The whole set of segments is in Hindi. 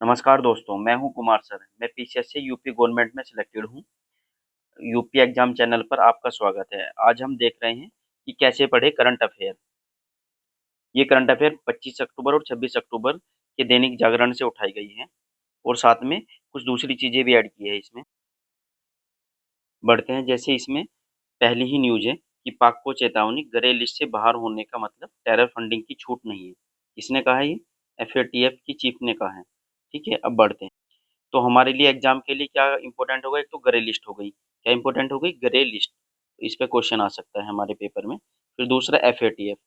नमस्कार दोस्तों, मैं हूं कुमार सर। मैं पीसीएससी यूपी गवर्नमेंट में सिलेक्टेड हूं। यूपी एग्जाम चैनल पर आपका स्वागत है। आज हम देख रहे हैं कि कैसे पढ़े करंट अफेयर। ये करंट अफेयर 25 अक्टूबर और 26 अक्टूबर के दैनिक जागरण से उठाई गई है और साथ में कुछ दूसरी चीजें भी ऐड की है इसमें। बढ़ते हैं। जैसे इसमें पहली ही न्यूज है कि पाक को चेतावनी, ग्रे लिस्ट से बाहर होने का मतलब टेरर फंडिंग की छूट नहीं है। किसने कहा है ये? एफएटीएफ की चीफ ने कहा है। ठीक है, अब बढ़ते हैं। तो हमारे लिए एग्जाम के लिए क्या इंपॉर्टेंट होगा? एक तो ग्रे लिस्ट हो गई। क्या इंपॉर्टेंट हो गई? Grey list. इस पे क्वेश्चन आ सकता है हमारे पेपर में। फिर दूसरा एफएटीएफ।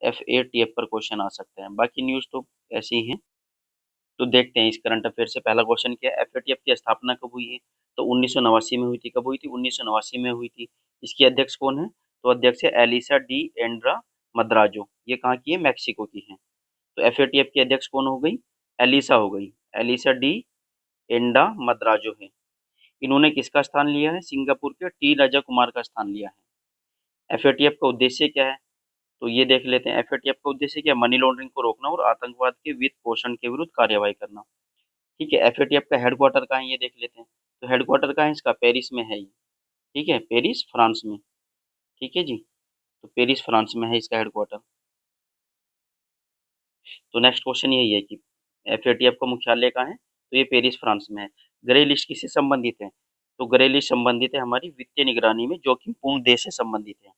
एफएटीएफ पर क्वेश्चन आ सकते हैं। बाकी न्यूज़ तो ऐसी ही हैं। तो देखते हैं इस करंट अफेयर से पहला क्वेश्चन क्या है। एफएटीएफ की स्थापना कब हुई है? तो 1989 में हुई थी। कब हुई थी? 1989 में हुई थी। इसकी अध्यक्ष कौन है? तो अध्यक्ष है एलिसा डी एंड्रा मद्राजो। ये कहाँ की है? मैक्सिको की है। तो एफएटीएफ की अध्यक्ष कौन हो गई? एलिसा हो गई। एलिसा डी एंडा मद्राजो है। इन्होंने किसका स्थान लिया है? सिंगापुर के टी राजा कुमार का स्थान लिया है। एफएटीएफ का उद्देश्य क्या है? तो ये देख लेते हैं। एफएटीएफ का उद्देश्य क्या है? मनी लॉन्ड्रिंग को रोकना और आतंकवाद के वित्त पोषण के विरुद्ध कार्रवाई करना। ठीक है, एफएटीएफ का हेडक्वार्टर कहाँ है ये देख लेते हैं। तो हेडक्वार्टर कहाँ है इसका? पेरिस में है ये। ठीक है, पेरिस फ्रांस में। ठीक है जी। तो पेरिस फ्रांस में है इसका हेडक्वार्टर। तो नेक्स्ट क्वेश्चन यही है कि एफएटीएफ का मुख्यालय कहाँ है? तो ये पेरिस फ्रांस में है। ग्रे लिस्ट किससे संबंधित है? तो ग्रे लिस्ट संबंधित है हमारी वित्तीय निगरानी में जोखिमपूर्ण देश से संबंधित है।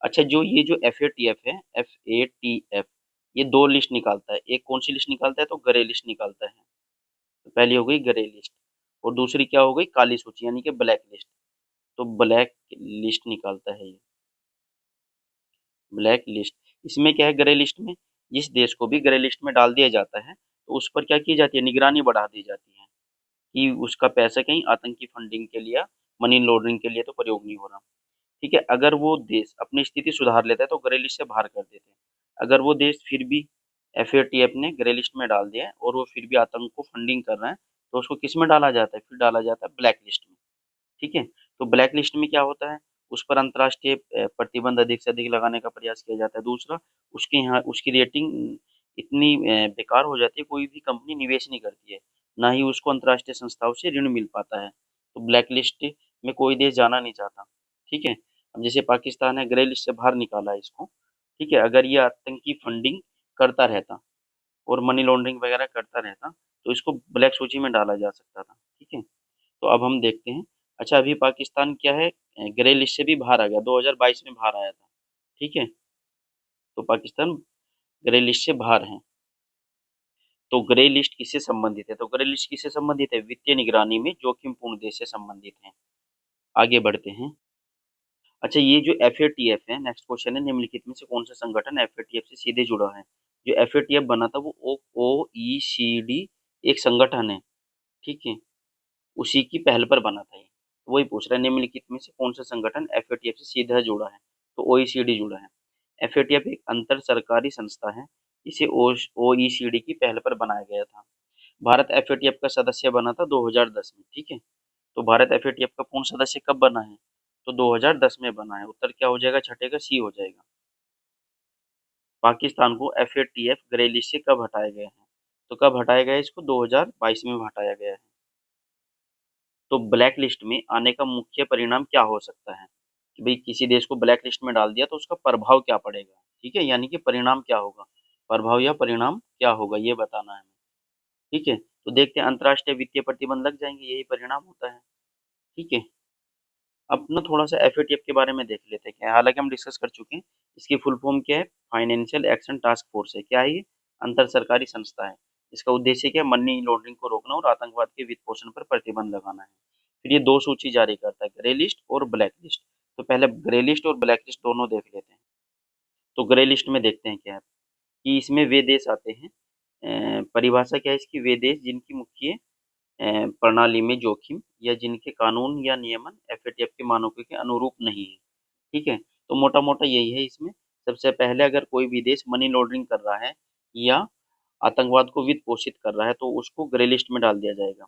अच्छा, जो ये जो एफएटीएफ है, एफएटीएफ, ये दो लिस्ट निकालता है। एक कौन सी लिस्ट निकालता है? तो ग्रे लिस्ट निकालता है। तो पहली हो गई ग्रे लिस्ट और दूसरी क्या हो गई? काली सूची यानी कि ब्लैक लिस्ट। तो ब्लैक लिस्ट निकालता है ये। Black list. इसमें क्या है? ग्रे लिस्ट में जिस देश को भी ग्रे लिस्ट में डाल दिया जाता है तो उस पर क्या की जाती है? निगरानी बढ़ा दी जाती है कि उसका पैसा कहीं आतंकी फंडिंग के लिए, मनी लॉन्ड्रिंग के लिए तो प्रयोग नहीं हो रहा। ठीक है, अगर वो देश अपनी स्थिति सुधार लेता है तो ग्रे लिस्ट से बाहर कर देते हैं। अगर वो देश फिर भी एफएटीएफ ने ग्रे लिस्ट में डाल दिया है और वो फिर भी आतंक को फंडिंग कर रहा है तो उसको किस में डाला जाता है? फिर डाला जाता है ब्लैक लिस्ट में। ठीक है, तो ब्लैक लिस्ट में क्या होता है? उस पर अंतर्राष्ट्रीय प्रतिबंध अधिक से अधिक लगाने का प्रयास किया जाता है। दूसरा, उसके यहाँ उसकी रेटिंग इतनी बेकार हो जाती है, कोई भी कंपनी निवेश नहीं करती है, ना ही उसको अंतर्राष्ट्रीय संस्थाओं से ऋण मिल पाता है। तो ब्लैक लिस्ट में कोई देश जाना नहीं चाहता। ठीक है, अब जैसे पाकिस्तान है, ग्रे लिस्ट से बाहर निकाला है इसको। ठीक है, अगर ये आतंकी फंडिंग करता रहता और मनी लॉन्ड्रिंग वगैरह करता रहता तो इसको ब्लैक सूची में डाला जा सकता था। ठीक है, तो अब हम देखते हैं। अच्छा, अभी पाकिस्तान क्या है? ग्रे लिस्ट से भी बाहर आ गया, 2022 में बाहर आया था। ठीक है, तो पाकिस्तान ग्रे लिस्ट से बाहर है। तो ग्रे लिस्ट किससे संबंधित है? तो ग्रे लिस्ट किससे संबंधित है? वित्तीय निगरानी में जोखिमपूर्ण देश से संबंधित है। आगे बढ़ते हैं। अच्छा, ये जो एफएटीएफ है, नेक्स्ट क्वेश्चन है, निम्नलिखित में से कौन सा संगठन एफएटीएफ से सीधे जुड़ा है? जो एफएटीएफ बना था वो ओईसीडी एक संगठन है। ठीक है, उसी की पहल पर बना था ये। तो वही पूछ रहा है, निम्नलिखित में से कौन सा संगठन एफएटीएफ से सीधा जुड़ा है? तो ओईसीडी जुड़ा है। एफएटीएफ एक अंतर सरकारी संस्था है। इसे ओईसीडी की पहल पर बनाया गया था। भारत एफएटीएफ का सदस्य बना था 2010 में। ठीक है, तो भारत एफएटीएफ का पूर्ण सदस्य कब बना है? तो 2010 में बना है। उत्तर क्या हो जाएगा? छठे का सी हो जाएगा। पाकिस्तान को एफएटीएफ ग्रे लिस्ट से कब हटाया गया है? तो कब हटाया गया है इसको? 2022 में हटाया गया है। तो ब्लैक लिस्ट में आने का मुख्य परिणाम क्या हो सकता है? कि भाई किसी देश को ब्लैक लिस्ट में डाल दिया तो उसका प्रभाव क्या पड़ेगा? ठीक है, यानी कि परिणाम क्या होगा? प्रभाव या परिणाम क्या होगा ये बताना है हमें। ठीक है, तो देखते हैं। अंतर्राष्ट्रीय वित्तीय प्रतिबंध लग जाएंगे, यही परिणाम होता है। ठीक है, अब ना थोड़ा सा एफएटीएफ के बारे में देख लेते हैं। क्या है? हालांकि हम डिस्कस कर चुके हैं। इसकी फुल फॉर्म क्या है? फाइनेंशियल एक्शन टास्क फोर्स है। क्या है ये? अंतर सरकारी संस्था है। इसका उद्देश्य क्या है? मनी लॉन्ड्रिंग को रोकना और आतंकवाद के वित्त पोषण पर प्रतिबंध लगाना है। फिर ये दो सूची जारी करता है, ग्रे लिस्ट और ब्लैक लिस्ट। तो पहले ग्रे लिस्ट और ब्लैक लिस्ट दोनों देख लेते हैं। तो ग्रे लिस्ट में देखते हैं क्या है कि इसमें वे देश आते हैं। परिभाषा क्या है इसकी? वे देश जिनकी मुख्य प्रणाली में जोखिम या जिनके कानून या नियमन एफएटीएफ के मानकों के अनुरूप नहीं है। ठीक है, तो मोटा मोटा यही है इसमें। सबसे पहले अगर कोई भी देश मनी लॉन्ड्रिंग कर रहा है या आतंकवाद को वित्त पोषित कर रहा है तो उसको ग्रे लिस्ट में डाल दिया जाएगा।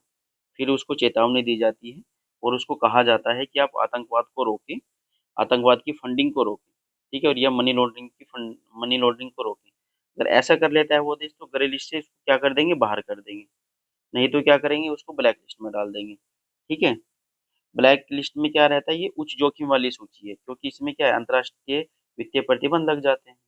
फिर उसको चेतावनी दी जाती है और उसको कहा जाता है कि आप आतंकवाद को रोकें, आतंकवाद की फंडिंग को रोकें। ठीक है, और यह मनी लॉन्ड्रिंग को रोकें। अगर ऐसा कर लेता है वो देश तो ग्रे लिस्ट से इसको क्या कर देंगे? बाहर कर देंगे। नहीं तो क्या करेंगे, उसको ब्लैक लिस्ट में डाल देंगे। ठीक है। ब्लैक लिस्ट में क्या रहता है, ये उच्च जोखिम वाली सूची है, क्योंकि इसमें क्या है, अंतर्राष्ट्रीय वित्तीय प्रतिबंध लग जाते हैं।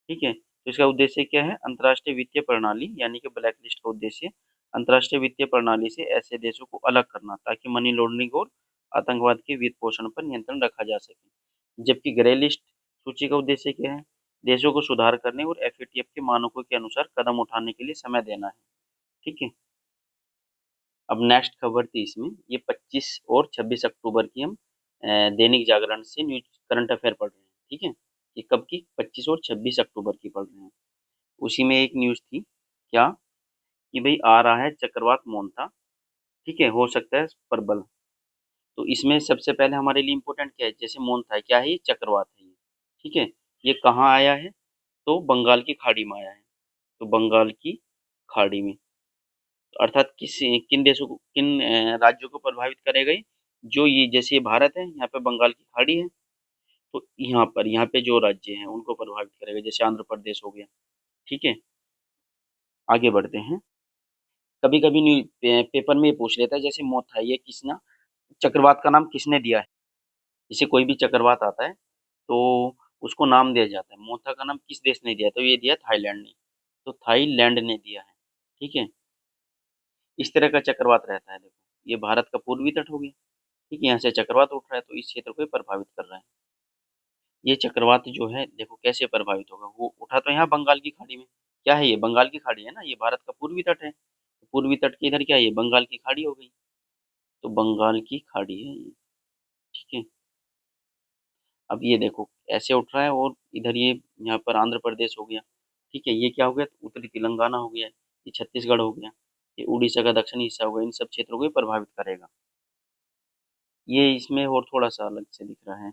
ठीक है, तो इसका उद्देश्य क्या है, अंतर्राष्ट्रीय वित्तीय प्रणाली यानी कि ब्लैक लिस्ट का उद्देश्य अंतर्राष्ट्रीय वित्तीय प्रणाली से ऐसे देशों को अलग करना, ताकि मनी लॉन्ड्रिंग और आतंकवाद के वित्त पोषण पर नियंत्रण रखा जा सके। जबकि ग्रे लिस्ट सूची का उद्देश्य क्या है, देशों को सुधार करने और एफएटीएफ के मानकों के अनुसार कदम उठाने के लिए समय देना है। ठीक है। अब नेक्स्ट खबर थी इसमें, ये 25 और 26 अक्टूबर की हम दैनिक जागरण से न्यूज करंट अफेयर पढ़ रहे हैं। ठीक है, ये कब की, 25 और 26 अक्टूबर की पढ़ रहे हैं। उसी में एक न्यूज थी क्या, कि भाई आ रहा है चक्रवात मोन्था। ठीक है, हो सकता है प्रबल। तो इसमें सबसे पहले हमारे लिए इम्पोर्टेंट क्या है, जैसे मोन्था है, क्या है ये, चक्रवात है ये। ठीक है, ये कहाँ आया है, तो बंगाल की खाड़ी में आया है। तो बंगाल की खाड़ी में, अर्थात किन देशों को, किन राज्यों को प्रभावित करेगा ये, जो ये, जैसे ये भारत है, यहाँ पे बंगाल की खाड़ी है, तो यहाँ पे जो राज्य हैं उनको प्रभावित करेगा, जैसे आंध्र प्रदेश हो गया। ठीक है, आगे बढ़ते हैं। कभी कभी पेपर में ये पूछ लेता है, जैसे मोथा, ये किसना, चक्रवात का नाम किसने दिया है। जैसे कोई भी चक्रवात आता है तो उसको नाम दिया जाता है, मोथा का नाम किस देश ने दिया, तो ये दिया थाईलैंड ने, तो थाईलैंड ने दिया है। ठीक है, इस तरह का चक्रवात रहता है। देखो, ये भारत का पूर्वी तट हो गया। ठीक है, यहाँ से चक्रवात उठ रहा है, तो इस क्षेत्र को ये प्रभावित कर रहा है। ये चक्रवात जो है, देखो कैसे प्रभावित होगा, वो उठा तो यहाँ बंगाल की खाड़ी में, क्या है ये, बंगाल की खाड़ी है ना, ये भारत का पूर्वी तट है, तो पूर्वी तट के इधर क्या है, ये बंगाल की खाड़ी हो गई, तो बंगाल की खाड़ी है ये। ठीक है, अब ये देखो ऐसे उठ रहा है, और इधर ये यहाँ पर आंध्र प्रदेश हो गया। ठीक है, ये क्या हो गया, उत्तरी तेलंगाना हो गया, ये छत्तीसगढ़ हो गया, ये उड़ीसा का दक्षिणी हिस्सा हो गया, इन सब क्षेत्रों को ये प्रभावित करेगा। ये इसमें और थोड़ा सा अलग से दिख रहा है।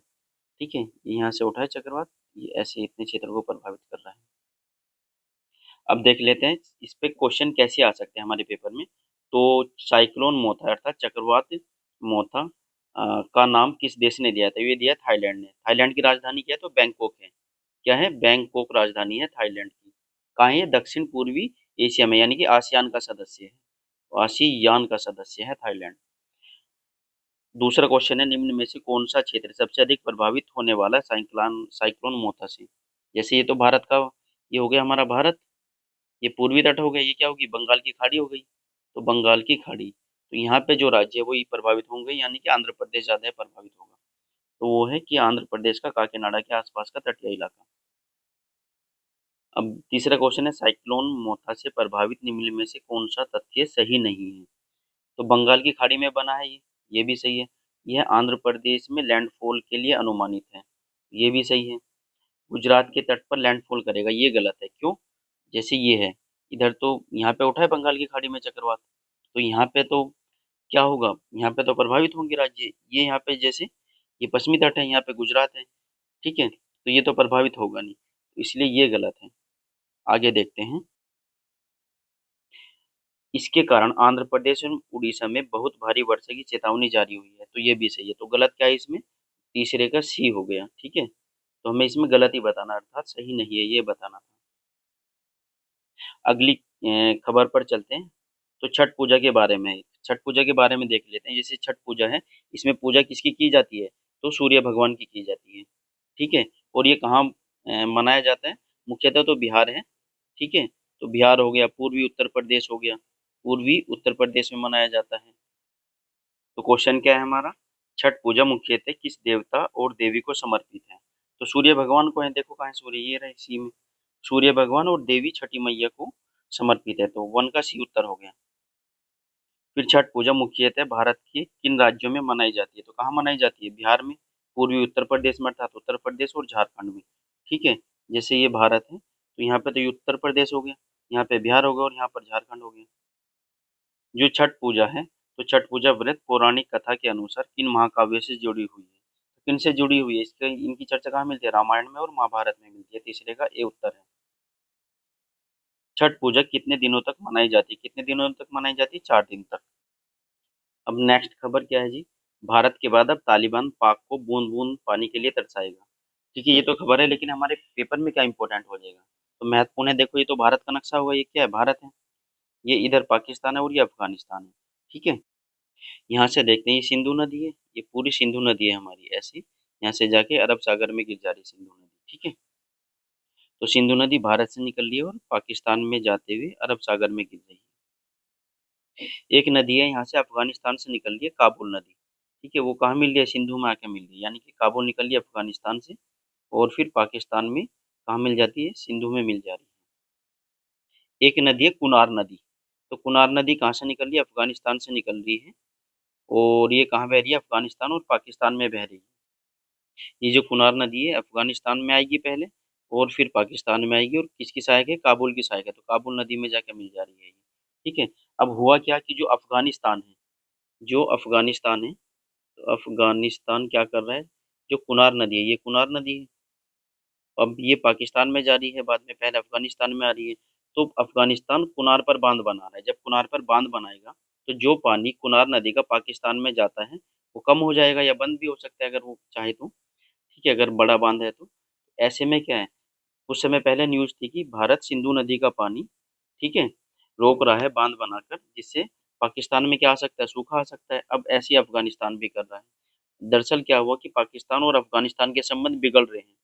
ठीक है, ये यहाँ से उठा है चक्रवात, ये ऐसे इतने क्षेत्रों को प्रभावित कर रहा है। अब देख लेते हैं इस पे क्वेश्चन कैसे आ सकते हैं हमारे पेपर में। तो साइक्लोन मोथा अर्थात चक्रवात मोथा का नाम किस देश ने दिया था, ये दिया थाईलैंड ने। थाईलैंड की राजधानी क्या है, तो बैंकॉक है। क्या है, बैंकॉक राजधानी है थाईलैंड की। कहाँ है ये, दक्षिण पूर्वी एशिया में, यानी कि आसियान का सदस्य है, आसियान का सदस्य है थाईलैंड। दूसरा क्वेश्चन है, निम्न में से कौन सा क्षेत्र सबसे अधिक प्रभावित होने वाला है साइक्लोन साइक्लोन मोथा से। जैसे ये तो भारत का, ये हो गया हमारा भारत, ये पूर्वी तट हो गया, ये क्या होगी, बंगाल की खाड़ी हो गई, तो बंगाल की खाड़ी, तो यहाँ पे जो राज्य है वही प्रभावित होंगे, यानी कि आंध्र प्रदेश ज्यादा प्रभावित होगा। तो वो है कि आंध्र प्रदेश का काकीनाडा के आसपास का तटीय इलाका। अब तीसरा क्वेश्चन है, साइक्लोन मोथा से प्रभावित निम्न में से कौन सा तथ्य सही नहीं है। तो बंगाल की खाड़ी में बना है ये भी सही है। यह आंध्र प्रदेश में लैंडफॉल के लिए अनुमानित है, ये भी सही है। गुजरात के तट पर लैंडफॉल करेगा, ये गलत है, क्यों, जैसे ये है, इधर तो यहाँ पे उठा है बंगाल की खाड़ी में चक्रवात, तो यहाँ पे तो क्या होगा, यहाँ पे तो प्रभावित होंगे राज्य, ये यहाँ पे जैसे ये पश्चिमी तट है, यहाँ पे गुजरात है। ठीक है, तो ये तो प्रभावित होगा नहीं, तो इसलिए ये गलत है। आगे देखते हैं। इसके कारण आंध्र प्रदेश और उड़ीसा में बहुत भारी वर्षा की चेतावनी जारी हुई है, तो ये भी सही है। तो गलत क्या है इसमें, तीसरे का सी हो गया। ठीक है, तो हमें इसमें गलत ही बताना, अर्थात सही नहीं है ये बताना था। अगली खबर पर चलते हैं। तो छठ पूजा के बारे में, छठ पूजा के बारे में देख लेते हैं। जैसे छठ पूजा है, इसमें पूजा किसकी की जाती है, तो सूर्य भगवान की जाती है। ठीक है, और ये कहाँ मनाया जाता है, मुख्यतः तो बिहार है। ठीक है, तो बिहार हो गया, पूर्वी उत्तर प्रदेश हो गया, पूर्वी उत्तर प्रदेश में मनाया जाता है। तो क्वेश्चन क्या है हमारा, छठ पूजा मुख्यतः किस देवता और देवी को समर्पित है। तो सूर्य भगवान को है, देखो कहाँ है सूर्य, ये रहे सी में, सूर्य भगवान और देवी छठी मैया को समर्पित है, तो वन का सी उत्तर हो गया। फिर छठ पूजा मुख्यतः भारत के किन राज्यों में मनाई जाती है, तो कहाँ मनाई जाती है, बिहार में, पूर्वी उत्तर प्रदेश में अर्थात उत्तर प्रदेश और झारखंड में। ठीक है, जैसे ये भारत है, तो यहाँ पे तो ये उत्तर प्रदेश हो गया, यहाँ पे बिहार हो गया, और यहाँ पर झारखंड हो गया। जो छठ पूजा है, तो छठ पूजा व्रत पौराणिक कथा के अनुसार किन महाकाव्यों से जुड़ी हुई है, तो किन से जुड़ी हुई है, इसके इनकी चर्चा कहाँ मिलती है, रामायण में और महाभारत में मिलती है, तीसरे का ए उत्तर है। छठ पूजा कितने दिनों तक मनाई जाती है, कितने दिनों तक मनाई जाती है, 4 दिन तक। अब नेक्स्ट खबर क्या है जी, भारत के बाद अब तालिबान पाक को बूंद बूंद पानी के लिए तरसाएगा। ठीक है, ये तो खबर है, लेकिन हमारे पेपर में क्या इंपॉर्टेंट हो जाएगा, तो महत्वपूर्ण है। देखो, ये तो भारत का नक्शा हुआ, ये क्या है, भारत है। ये इधर पाकिस्तान है और ये अफ़गानिस्तान है, ठीक है? यहाँ से देखते हैं ये सिंधु नदी है, ये पूरी सिंधु नदी है हमारी ऐसे, यहाँ से जाके अरब सागर में गिर जा रही है सिंधु नदी, ठीक है? तो सिंधु नदी भारत से निकल रही है और पाकिस्तान में जाते हुए अरब सागर में गिर रही है। एक नदी है यहाँ से अफ़गानिस्तान से निकल रही है काबुल नदी, ठीक है? वो कहाँ मिल रही है? सिंधु में आके मिल रही है, यानी कि काबुल निकल रही है अफ़गानिस्तान से और फिर पाकिस्तान में कहाँ मिल जाती है? सिंधु में मिल जा रही है। एक नदी है कुनार नदी, तो कुनार नदी कहाँ से निकल रही है? अफ़गानिस्तान से निकल रही है और ये कहाँ बह रही है? अफ़गानिस्तान और पाकिस्तान में बह रही है। ये जो कुनार नदी है अफ़गानिस्तान में आएगी पहले और फिर पाकिस्तान में आएगी और किसकी सहायक है? काबुल की सहायक है, तो काबुल नदी में जाके मिल जा रही है ये, ठीक है? अब हुआ क्या कि जो अफ़गानिस्तान है, तो अफ़गानिस्तान क्या कर रहा है? जो कुनार नदी है, ये कुनार नदी है, अब ये पाकिस्तान में जा रही है बाद में, पहले अफ़गानिस्तान में आ रही है, तो अफ़गानिस्तान कुनार पर बाँध बना रहा है। जब कुनार पर बाँध बनाएगा, तो जो पानी कुनार नदी का पाकिस्तान में जाता है, वो कम हो जाएगा या बंद भी हो सकता है अगर वो चाहे तो, ठीक है? अगर बड़ा बाँध है तो। ऐसे में क्या है, कुछ समय पहले न्यूज़ थी कि भारत सिंधु नदी का पानी, ठीक है, रोक रहा है बाँध बनाकर, जिससे पाकिस्तान में क्या आ सकता है? सूखा आ सकता है। अब ऐसे ही अफ़गानिस्तान भी कर रहा है। दरअसल क्या हुआ कि पाकिस्तान और अफ़गानिस्तान के संबंध बिगड़ रहे हैं,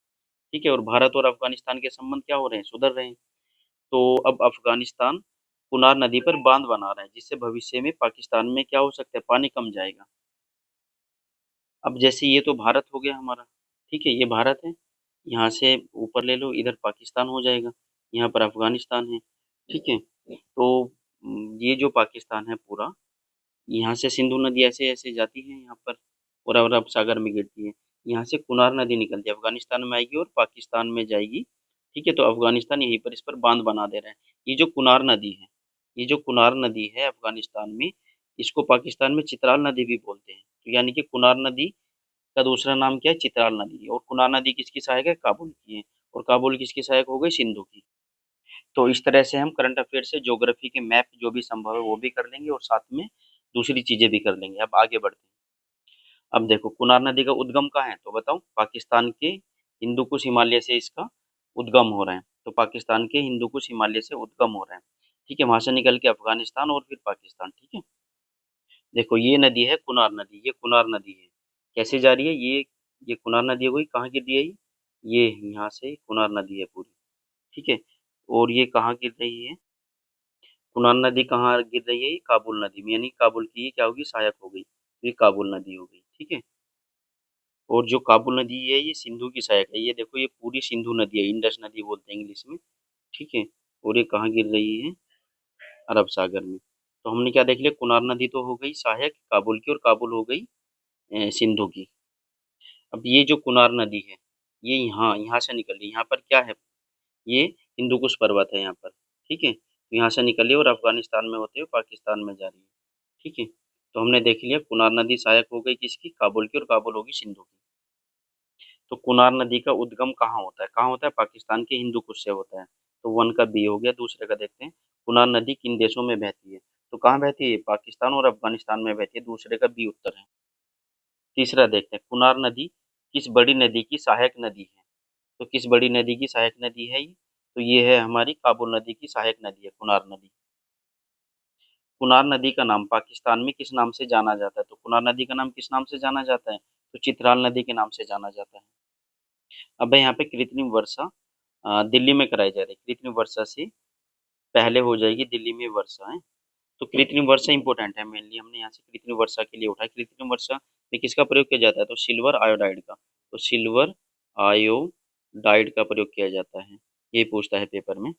ठीक है? और भारत और अफ़गानिस्तान के संबंध क्या हो रहे हैं? सुधर रहे हैं। तो अब अफ़गानिस्तान कुनार नदी पर बाँध बना रहा है, जिससे भविष्य में पाकिस्तान में क्या हो सकता है? पानी कम जाएगा। अब जैसे ये तो भारत हो गया हमारा, ठीक है? ये भारत है, यहाँ से ऊपर ले लो, इधर पाकिस्तान हो जाएगा, यहाँ पर अफ़गानिस्तान है, ठीक है? तो ये जो पाकिस्तान है पूरा, यहाँ से सिंधु नदी ऐसे-ऐसे जाती है यहाँ पर और अरब सागर में गिरती है। यहाँ से कुनार नदी निकलती है, अफ़गानिस्तान में आएगी और पाकिस्तान में जाएगी, ठीक है? तो अफ़गानिस्तान यहीं पर इस पर बाँध बना दे रहा है। ये जो कुनार नदी है, ये जो कुनार नदी है अफ़गानिस्तान में, इसको पाकिस्तान में चित्राल नदी भी बोलते हैं। तो यानी कि कुनार नदी का दूसरा नाम क्या है? चित्राल नदी, और कुनार नदी किसकी सहायक है? काबुल की है, और काबुल किसकी सहायक हो गई? सिंधु की। तो इस तरह से हम करंट अफेयर से ज्योग्राफी के मैप जो भी संभव है वो भी कर लेंगे और साथ में दूसरी चीजें भी कर लेंगे। अब आगे बढ़ते हैं। अब देखो कुनार नदी का उद्गम कहाँ है? तो बताओ, पाकिस्तान के हिंदू कुश हिमालय से इसका उद्गम हो रहा है। तो पाकिस्तान के हिंदू कुश हिमालय से उद्गम हो रहा है, ठीक है? वहां से निकल के अफगानिस्तान और फिर पाकिस्तान, ठीक है? देखो ये नदी है कुनार नदी, ये कुनार नदी है। कैसे जा रही है ये कुनार नदी हो गई, कहाँ गिर रही है ये यहाँ से कुनार नदी है पूरी, ठीक है? और ये कहाँ गिर रही है? कुनार नदी कहाँ गिर रही है? ये काबुल नदी में, यानी काबुल की ये क्या होगी? सहायक हो गई, तो ये काबुल नदी हो गई, ठीक है? और जो काबुल नदी है ये सिंधु की सहायक है। ये देखो ये पूरी सिंधु नदी है, इंडस नदी बोलते हैं इंग्लिश में, ठीक है? और ये कहाँ गिर रही है? अरब सागर में। तो हमने क्या देख लिया? कुनार नदी तो हो गई सहायक काबुल की, और काबुल हो गई सिंधु की। अब ये जो कुनार नदी है, ये यहाँ यहाँ से निकल रही है। यहाँ पर क्या है? ये हिंदू कुश पर्वत है यहाँ पर, ठीक है? तो यहाँ से निकली और अफगानिस्तान में होते हुए पाकिस्तान में जा रही है, ठीक है? तो हमने देख लिया कुनार नदी सहायक हो गई किसकी? काबुल की, और काबुल होगी सिंधु की। तो कुनार नदी का उद्गम कहाँ होता है? कहाँ होता है? पाकिस्तान के हिंदू कुश से होता है। तो वन का बी हो गया। दूसरे का देखते हैं, कुनार नदी किन देशों में बहती है? तो कहाँ बहती है? पाकिस्तान और अफगानिस्तान में बहती है। दूसरे का बी उत्तर है। तीसरा देखते हैं, कुनार नदी किस बड़ी नदी की सहायक नदी है? तो किस बड़ी नदी की सहायक नदी है ये? तो ये है हमारी काबुल नदी की सहायक नदी है कुनार नदी। कुनार नदी का नाम पाकिस्तान में किस नाम से जाना जाता है? तो कुनार नदी का नाम किस नाम से जाना जाता है? तो चित्राल नदी के नाम से जाना जाता है। अब यहाँ पे कृत्रिम वर्षा दिल्ली में कराई जा रही है। कृत्रिम वर्षा से पहले हो जाएगी दिल्ली में वर्षा है। तो कृत्रिम वर्षा इंपॉर्टेंट है, मेनली हमने यहाँ से कृत्रिम वर्षा के लिए उठाया। कृत्रिम वर्षा में किसका प्रयोग किया जाता है? तो सिल्वर आयोडाइड का। तो सिल्वर आयोडाइड का प्रयोग किया जाता है, ये पूछता है पेपर में।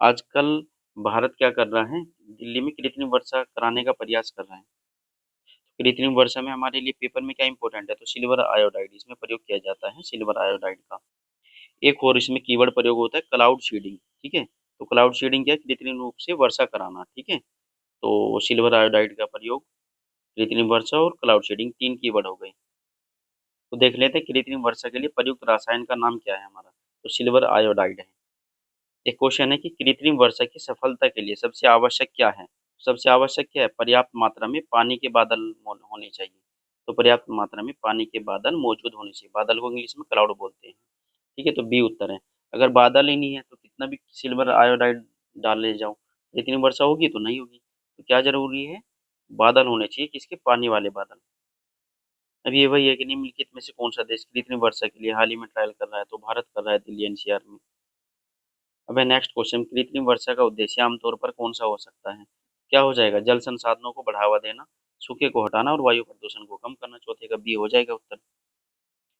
आजकल भारत क्या कर रहा है? दिल्ली में कृत्रिम वर्षा कराने का प्रयास कर रहा है। कृत्रिम वर्षा में हमारे लिए पेपर में क्या इंपॉर्टेंट है? तो सिल्वर आयोडाइड इसमें प्रयोग किया जाता है, सिल्वर आयोडाइड का। एक और इसमें कीवर्ड प्रयोग होता है क्लाउड सीडिंग, ठीक है? तो क्लाउड सीडिंग क्या है? कृत्रिम रूप से वर्षा कराना, ठीक है? तो सिल्वर आयोडाइड का प्रयोग, कृत्रिम वर्षा और क्लाउड सीडिंग, तीन कीवर्ड हो गए। तो देख लेते हैं कृत्रिम वर्षा के लिए प्रयुक्त रसायन का नाम क्या है हमारा? तो सिल्वर आयोडाइड है। एक क्वेश्चन है कि कृत्रिम वर्षा की सफलता के लिए सबसे आवश्यक क्या है? सबसे आवश्यक क्या है? पर्याप्त मात्रा में पानी के बादल होने चाहिए। तो पर्याप्त मात्रा में पानी के बादल मौजूद होने चाहिए। बादल को इंग्लिश में क्लाउड बोलते हैं, ठीक है? तो बी उत्तर है। अगर बादल ही नहीं है तो कितना भी सिल्वर आयोडाइड डाल ले जाओ, इतनी वर्षा होगी तो नहीं होगी। तो क्या ज़रूरी है? बादल होने चाहिए, किसके? पानी वाले बादल। अब ये वही है कि निम्नलिखित में से कौन-सा देश कृत्रिम वर्षा के लिए हाल ही में ट्रायल कर रहा है? तो भारत कर रहा है दिल्ली एनसीआर में। अब है नेक्स्ट क्वेश्चन, कृत्रिम वर्षा का उद्देश्य आमतौर पर कौन-सा हो सकता है? क्या हो जाएगा? जल संसाधनों को बढ़ावा देना, सूखे को हटाना और वायु प्रदूषण को कम करना। चौथे का बी हो जाएगा उत्तर।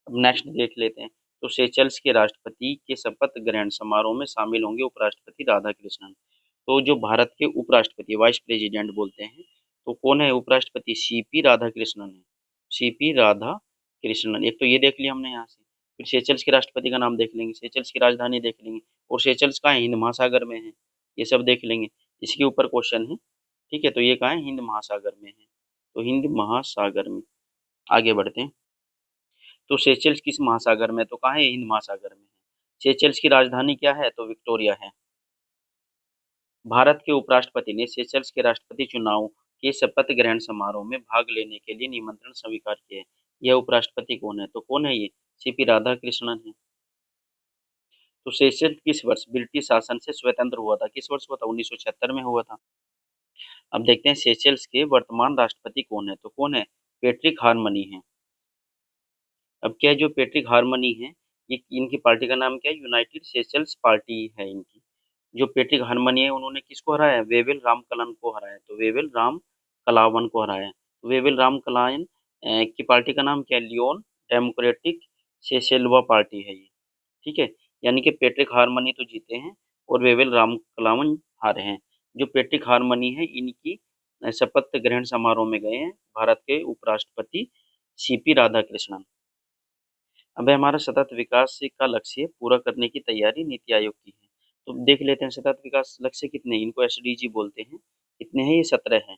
अब नेक्स्ट देख लेते हैं। तो सेशल्स के राष्ट्रपति के शपथ ग्रहण समारोह में शामिल होंगे उपराष्ट्रपति राधाकृष्णन। तो जो भारत के उपराष्ट्रपति वाइस प्रेसिडेंट बोलते हैं, तो कौन है उपराष्ट्रपति? सीपी राधाकृष्णन है। सीपी राधाकृष्णन। एक तो ये देख लिया हमने यहाँ से। फिर सेशल्स के राष्ट्रपति का नाम देख लेंगे, सेशल्स की राजधानी देख लेंगे, और सेशल्स कहाँ है? हिंद महासागर में है। ये सब देख लेंगे। इसके ऊपर क्वेश्चन है। ठीक है, तो ये कहाँ है? हिंद महासागर में है। तो हिंद महासागर में। आगे बढ़ते हैं। तो सेशल्स किस महासागर में? तो कहाँ है? हिंद महासागर में है। सेशल्स की राजधानी क्या है? तो विक्टोरिया है। भारत के उपराष्ट्रपति ने सेशल्स के राष्ट्रपति चुनाव के शपथ ग्रहण समारोह में भाग लेने के लिए निमंत्रण स्वीकार किया है। यह उपराष्ट्रपति कौन है? तो कौन है ये? सीपी राधाकृष्णन है। तो सेशल्स किस वर्ष ब्रिटिश शासन से स्वतंत्र हुआ था? किस वर्ष हुआ था? 1976 में हुआ था। अब देखते हैं सेशल्स के वर्तमान राष्ट्रपति कौन है? तो कौन है? पैट्रिक हार्मनी है। अब क्या है, जो पैट्रिक हार्मनी है, ये इनकी पार्टी का नाम क्या है? यूनाइटेड सेशल्स पार्टी है इनकी। जो पैट्रिक हार्मनी है, उन्होंने किसको हराया? वेवेल रामकलन को हराया। तो वेवेल राम कलावन को हराया। तो वेवेल राम कलावन की पार्टी का नाम क्या है? लियोन डेमोक्रेटिक सेशेल्वा पार्टी है ये। ठीक है, यानी कि पैट्रिक हार्मनी तो जीते हैं और वेवेल राम कलावन हारे हैं। जो पैट्रिक हार्मनी है, इनकी शपथ ग्रहण समारोह में गए हैं भारत के उपराष्ट्रपति सीपी राधाकृष्णन। अब है हमारा सतत विकास का लक्ष्य पूरा करने की तैयारी नीति आयोग की है। तो देख लेते हैं सतत विकास लक्ष्य कितने हैं? इनको एसडीजी बोलते हैं। कितने हैं? ये 17 हैं।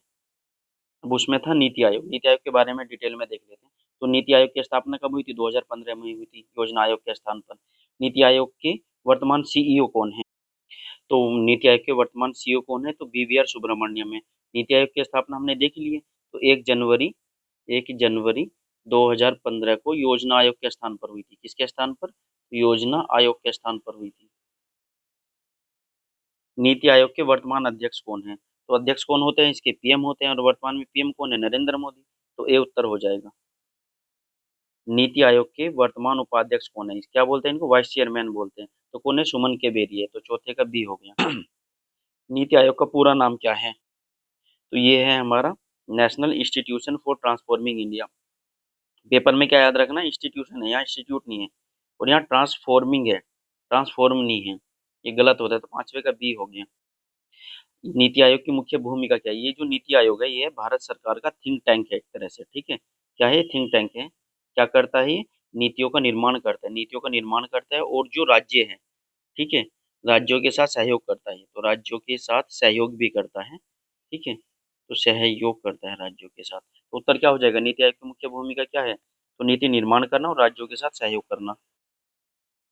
अब उसमें था नीति आयोग। नीति आयोग के बारे में डिटेल में देख लेते हैं। तो नीति आयोग की स्थापना कब हुई थी? 2015 में हुई थी, योजना आयोग के स्थान पर। नीति आयोग के वर्तमान सीईओ कौन है? तो नीति आयोग के वर्तमान सीईओ कौन है? तो बीवीआर सुब्रमण्यम है। नीति आयोग की स्थापना हमने देख ली है। तो 1 जनवरी 2015 को योजना आयोग के स्थान पर हुई थी। किसके स्थान पर? योजना आयोग के स्थान पर हुई थी। नीति आयोग के वर्तमान अध्यक्ष कौन है? तो अध्यक्ष कौन होते हैं? इसके पीएम होते हैं। और वर्तमान में पीएम कौन है? नरेंद्र मोदी। तो ए उत्तर हो जाएगा। नीति आयोग के वर्तमान उपाध्यक्ष कौन है? क्या बोलते हैं इनको? वाइस चेयरमैन बोलते हैं। तो कौन है? सुमन के बेरी है। तो चौथे का बी हो गया। नीति आयोग का पूरा नाम क्या है? तो ये है हमारा national institution for transforming India. Paper में क्या याद रखना? इंस्टीट्यूशन है, यहाँ इंस्टीट्यूट नहीं है। और यहाँ ट्रांसफॉर्मिंग है, ट्रांसफॉर्म नहीं है। ये गलत होता है। तो पांचवे का बी हो गया। नीति आयोग की मुख्य भूमिका क्या है? ये जो नीति आयोग है, ये भारत सरकार का थिंक टैंक है एक तरह से। ठीक है, क्या है? थिंक टैंक है। क्या करता है ये? नीतियों का निर्माण करता है। नीतियों का निर्माण करता है, और जो राज्य है, ठीक है, राज्यों के साथ सहयोग करता है। तो राज्यों के साथ सहयोग भी करता है। ठीक है, तो सहयोग करता है राज्यों के साथ। तो उत्तर क्या हो जाएगा? नीति आयोग की मुख्य भूमिका क्या है? तो नीति निर्माण करना और राज्यों के साथ सहयोग करना।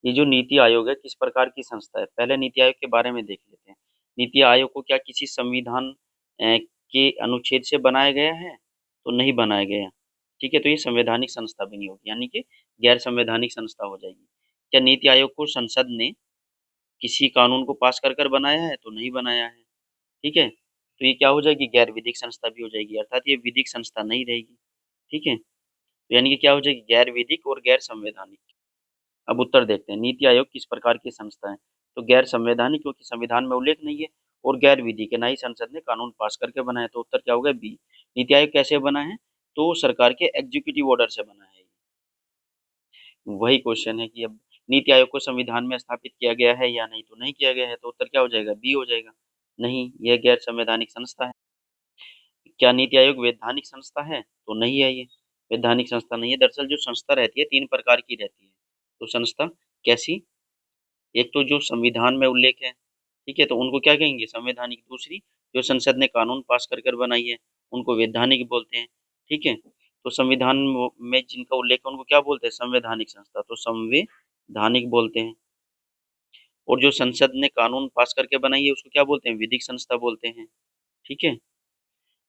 ये जो नीति आयोग है, किस प्रकार की संस्था है? पहले नीति आयोग के बारे में देख लेते हैं। नीति आयोग को क्या किसी संविधान के अनुच्छेद से बनाया गया है? तो नहीं बनाया गया। ठीक है, तो ये संवैधानिक संस्था भी नहीं होगी, यानी कि गैर संवैधानिक संस्था हो जाएगी। क्या नीति आयोग को संसद ने किसी कानून को पास कर कर बनाया है? तो नहीं बनाया है। ठीक है, तो ये क्या हो जाएगी? गैर विधिक संस्था भी हो जाएगी, अर्थात ये विधिक संस्था नहीं रहेगी। ठीक है, तो यानी कि क्या हो जाएगी? गैर विधिक और गैर संवैधानिक। अब उत्तर देखते हैं। नीति आयोग किस प्रकार की संस्था है? तो गैर संवैधानिक, क्योंकि संविधान में उल्लेख नहीं है। और गैर विधि के, ना ही संसद ने कानून पास करके बनाया। तो उत्तर क्या होगा? बी। नीति आयोग कैसे बना है? तो सरकार के एग्जीक्यूटिव ऑर्डर से बना है। वही क्वेश्चन है कि अब नीति आयोग को संविधान में स्थापित किया गया है या नहीं? तो नहीं किया गया है। तो उत्तर क्या हो जाएगा? बी हो जाएगा। नहीं, यह गैर संवैधानिक संस्था है। क्या नीति आयोग वैधानिक संस्था है? तो नहीं है ये। वैधानिक संस्था नहीं है। दरअसल जो संस्था रहती है, 3 प्रकार की रहती है। तो संस्था कैसी? एक तो जो संविधान में उल्लेख है, ठीक है, तो उनको क्या कहेंगे? संवैधानिक। दूसरी, जो संसद ने कानून पास कर कर बनाई है, उनको वैधानिक बोलते हैं। ठीक है, तो संविधान में जिनका उल्लेख है, उनको क्या बोलते हैं? संवैधानिक संस्था। तो संवैधानिक बोलते हैं। और जो संसद ने कानून पास करके बनाई है, उसको क्या बोलते हैं? विधिक संस्था बोलते हैं। ठीक है,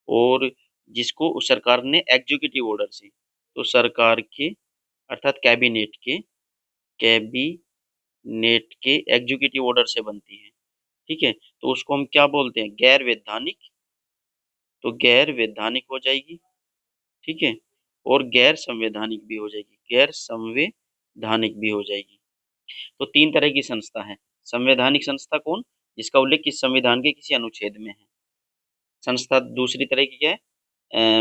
और जिसको उस सरकार ने एग्जीक्यूटिव ऑर्डर से, तो सरकार के अर्थात कैबिनेट के एग्जीक्यूटिव ऑर्डर से बनती है। ठीक है? तो उसको हम क्या बोलते हैं? गैर वैधानिक। तो गैर वैधानिक हो जाएगी, ठीक है? और गैर संवैधानिक भी हो जाएगी, गैर संवैधानिक भी हो जाएगी। तो 3 तरह की संस्था है। संवैधानिक संस्था कौन? जिसका उल्लेख किस संविधान के किसी अनुच्छेद में है। संस्था दूसरी तरह की क्या है?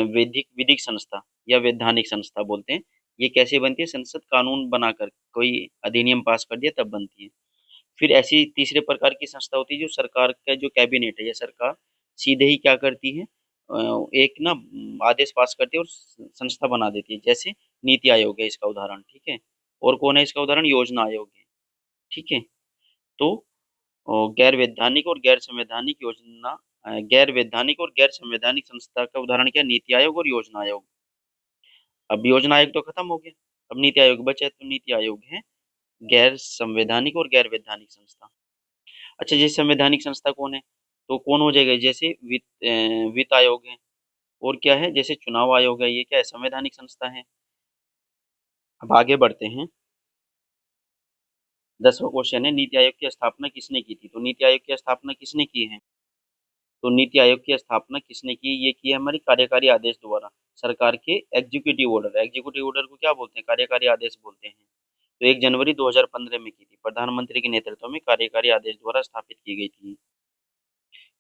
वैधिक विधिक संस्था या वैधानिक संस्था बोलते हैं। ये कैसे बनती है? संसद कानून बनाकर कोई अधिनियम पास कर दिया तब बनती है। फिर ऐसी तीसरे प्रकार की संस्था होती है जो सरकार का जो कैबिनेट है या सरकार सीधे ही क्या करती है, एक ना आदेश पास करती है और संस्था बना देती है। जैसे नीति आयोग है इसका उदाहरण, ठीक है? और कौन है इसका उदाहरण? योजना आयोग है, ठीक है? तो गैर वैधानिक और गैर संवैधानिक योजना, गैर वैधानिक और गैर संवैधानिक संस्था का उदाहरण क्या है? नीति आयोग और योजना आयोग। अब योजना आयोग तो खत्म हो गया, अब नीति आयोग बचा है, तो नीति आयोग है गैर संवैधानिक और गैर वैधानिक संस्था। अच्छा, जैसे संवैधानिक संस्था कौन है? तो कौन हो जाएगा? जैसे वित्त आयोग है, और क्या है? जैसे चुनाव आयोग है, ये क्या है? संवैधानिक संस्था है। अब आगे बढ़ते हैं। 10वां क्वेश्चन है, नीति आयोग की स्थापना किसने की थी? तो नीति आयोग की स्थापना किसने की है? तो नीति आयोग की स्थापना किसने की? ये की है हमारी कार्यकारी आदेश द्वारा, सरकार के एग्जीक्यूटिव ऑर्डर। एग्जीक्यूटिव ऑर्डर को क्या बोलते हैं? कार्यकारी आदेश बोलते हैं। तो 1 जनवरी 2015 में की थी, प्रधानमंत्री के नेतृत्व में कार्यकारी आदेश द्वारा स्थापित की गई थी।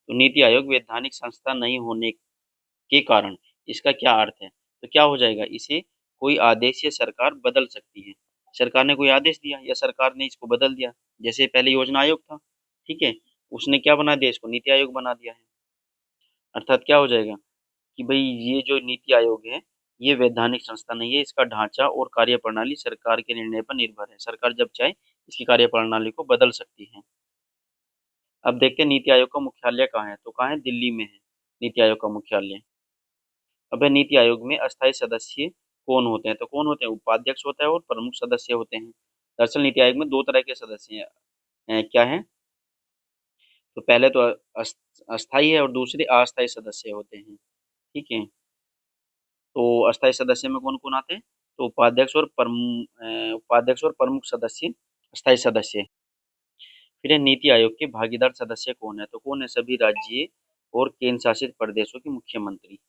तो नीति आयोग वैधानिक संस्था नहीं होने के कारण इसका क्या अर्थ है? तो क्या हो जाएगा? इसे कोई आदेश या सरकार बदल सकती है। सरकार ने कोई आदेश दिया या सरकार ने इसको बदल दिया। जैसे पहले योजना आयोग था, ठीक है? उसने क्या बना दिया? इसको नीति आयोग बना दिया है। अर्थात क्या हो जाएगा कि भाई ये जो नीति आयोग है, ये वैधानिक संस्था नहीं है। इसका ढांचा और कार्यप्रणाली सरकार के निर्णय पर निर्भर है। सरकार जब चाहे इसकी कार्यप्रणाली को बदल सकती है। अब देखते हैं नीति आयोग का मुख्यालय कहाँ है? तो कहाँ है? दिल्ली में है नीति आयोग का मुख्यालय। अब है नीति आयोग में अस्थायी सदस्य कौन होते हैं? तो कौन होते हैं? उपाध्यक्ष होता है और प्रमुख सदस्य होते हैं। दरअसल नीति आयोग में 2 तरह के सदस्य हैं। क्या है? तो पहले तो अस्थायी है और दूसरे अस्थायी सदस्य होते हैं, ठीक है? तो अस्थायी सदस्य में कौन-कौन आते हैं? तो उपाध्यक्ष और प्रमुख सदस्य अस्थायी सदस्य। फिर है नीति आयोग के भागीदार सदस्य कौन है? तो कौन है? सभी राज्य और केंद्र शासित प्रदेशों के मुख्यमंत्री।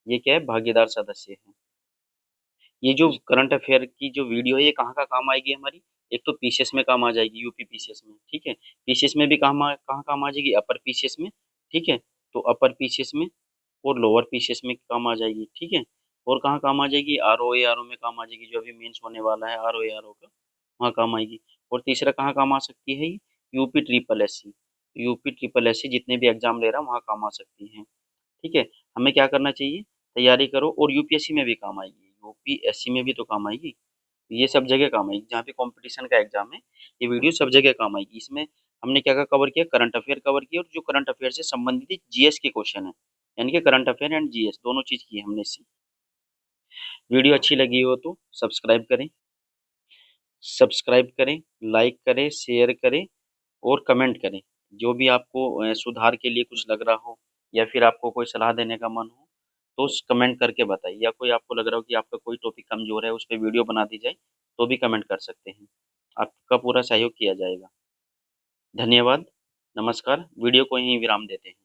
ये क्या है? भागीदार सदस्य है। ये जो करंट अफेयर की जो वीडियो है, ये कहाँ का काम आएगी हमारी? एक तो पीसीएस में काम आ जाएगी, यूपी पीसीएस में, ठीक है? पीसीएस में भी कहाँ काम आ जाएगी? अपर पीसीएस में, ठीक है? तो अपर पीसीएस में और लोअर पीसीएस में काम आ जाएगी, ठीक है? और कहाँ काम आ जाएगी? आरओ ए आरओ में काम आ जाएगी, जो अभी मेंस होने वाला है आरओ ए आरओ का, वहाँ काम आएगी। और तीसरा कहाँ काम आ सकती है ये? UP triple SC. UP triple SC जितने भी एग्जाम ले रहा है वहाँ काम आ सकती है, ठीक है? हमें क्या करना चाहिए? तैयारी करो, और यूपीएससी में भी काम आएगी, यूपीएससी में भी तो काम आएगी। ये सब जगह काम आएगी, जहाँ पे कंपटीशन का एग्जाम है, ये वीडियो सब जगह काम आएगी। इसमें हमने क्या क्या कवर किया? करंट अफेयर कवर किया, और जो करंट अफेयर से संबंधित जीएस के क्वेश्चन है, यानी कि करंट अफेयर एंड जीएस दोनों चीज की है हमने इससे। वीडियो अच्छी लगी हो तो सब्सक्राइब करें, लाइक करें, शेयर करें और कमेंट करें। जो भी आपको सुधार के लिए कुछ लग रहा हो, या फिर आपको कोई सलाह देने का मन हो, तो कमेंट करके बताइए। या कोई आपको लग रहा हो कि आपका कोई टॉपिक कमजोर है, उस पर वीडियो बना दी जाए, तो भी कमेंट कर सकते हैं। आपका पूरा सहयोग किया जाएगा। धन्यवाद। नमस्कार। वीडियो को यहीं विराम देते हैं।